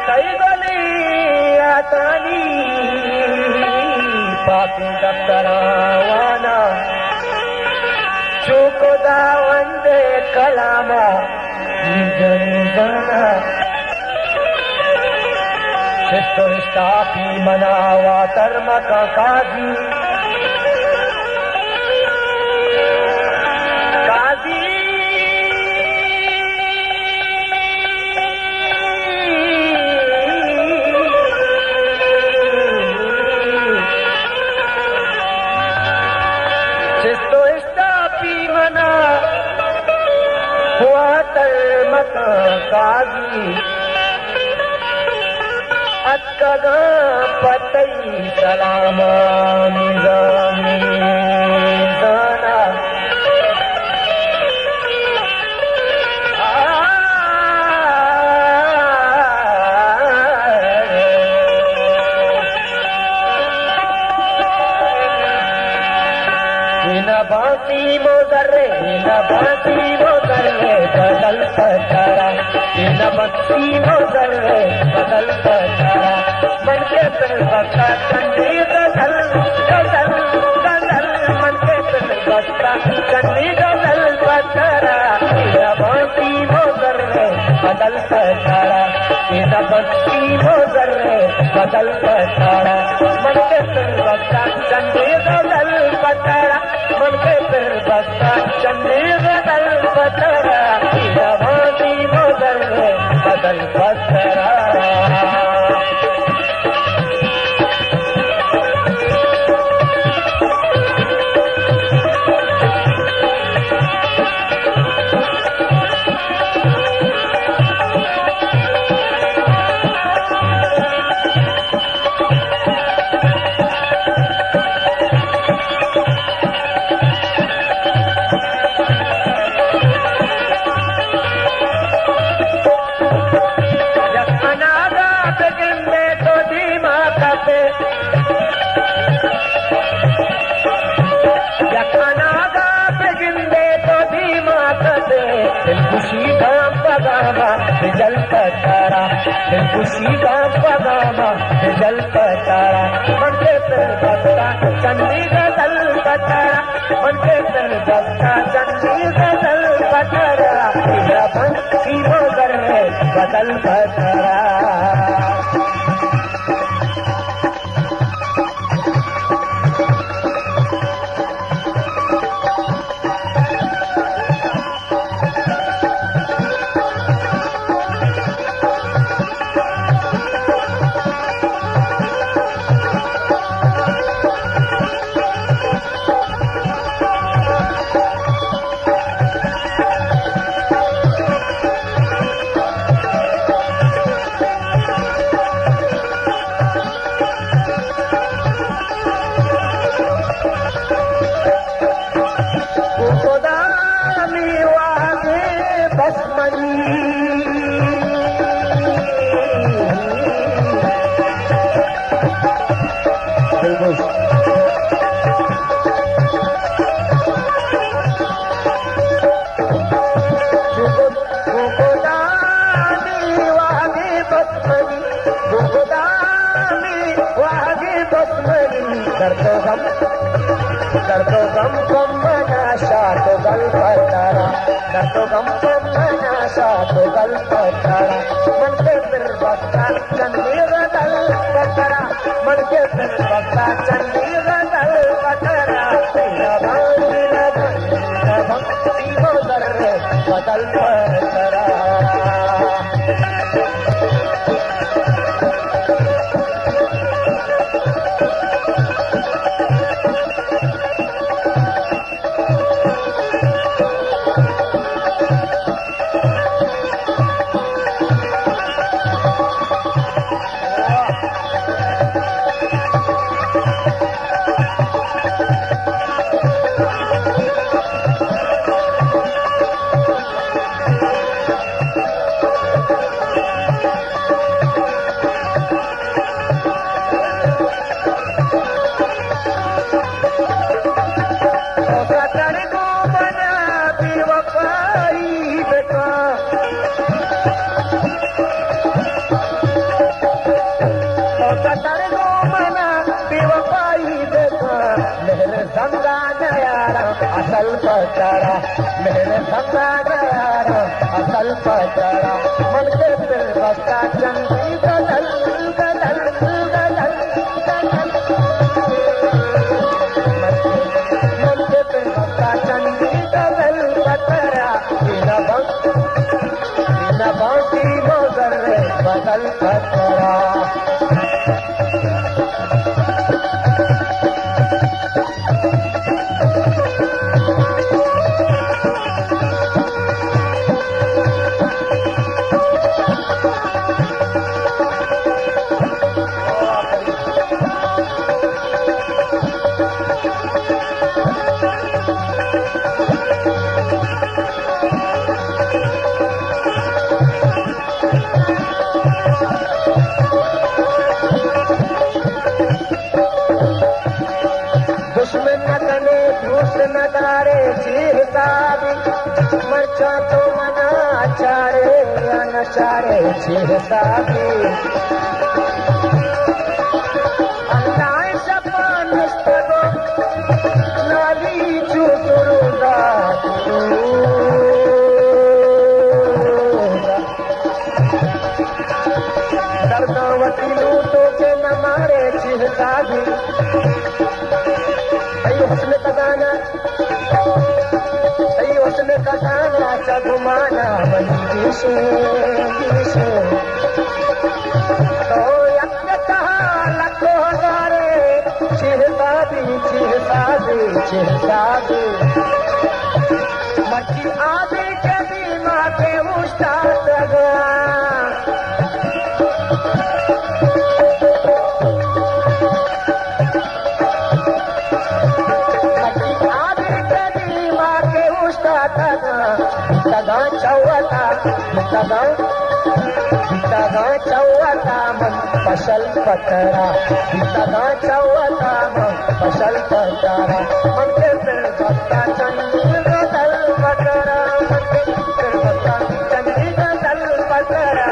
कई गली आतानी पापी दफ्तरावाना चुकोदा वंदे कलामा निजंदना शिष्टो स्थापी मनावा धर्म का काजी काजी अक्का पतई सलामा निजामी दाना बाती मोदरे न बाती मोदरे बदल पचारा न बक्सी मोदरे बदल पचारा मन के फिर बक्का चंडी गदल गदल गदल मन के फिर बक्का चंडी गदल पचारा न बाती मोदरे बदल पचारा न बक्सी मोदरे बदल पचारा मन के फिर बक्का चंडी गदल पचारा मन के फिर बक्का चंडी गदल पचारा बाती मोदरे बदल पचारा जल पचारा खुशी का पगामा जल पचारा मन के फिर बक्का चंडी गदल पचारा मन के फिर बक्का चंडी गदल पचारा बंसी मोदर है बदल पचारा दर्दो गम कम मनाशा तो गल पचारा दर्दो गम कम मनाशा तो गल पचारा मन के फिर बक्का चंडी गदल पचारा मन के फिर बक्का चंडी गदल पचारा भक्ति मोदर बदल पचारा अकल पतरा मेरे भक्ता गया अकल पतरा मन के दिल बस्ता चंदी गदल गदल गदल गदल मन के दिल बस्ता चंदी गदल पतरा बिना बाकी मगर बदल पतरा दुश्मन न कने घूस न डारे हिसाबी मर्चा तो मना चारे न चारे हिसाबी अल्लाह सपान निस्तगो नाली चुतुरुदा दर्दावती लूटो के न मारे हिसाबी उसने कटाना चघुमाना बनी तो यज्ञ कहा लखो गारे चिहसादी मच्छी आदि के बीमा के मुश्ताक चौवता मन फसल पतरा चौवता मन फसल पतरा मन के दिल बस्ता चंदी गदल पतरा मन के दिल बस्ता चंदी गदल पतरा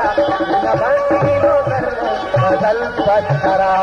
बदल पतरा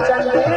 चंदी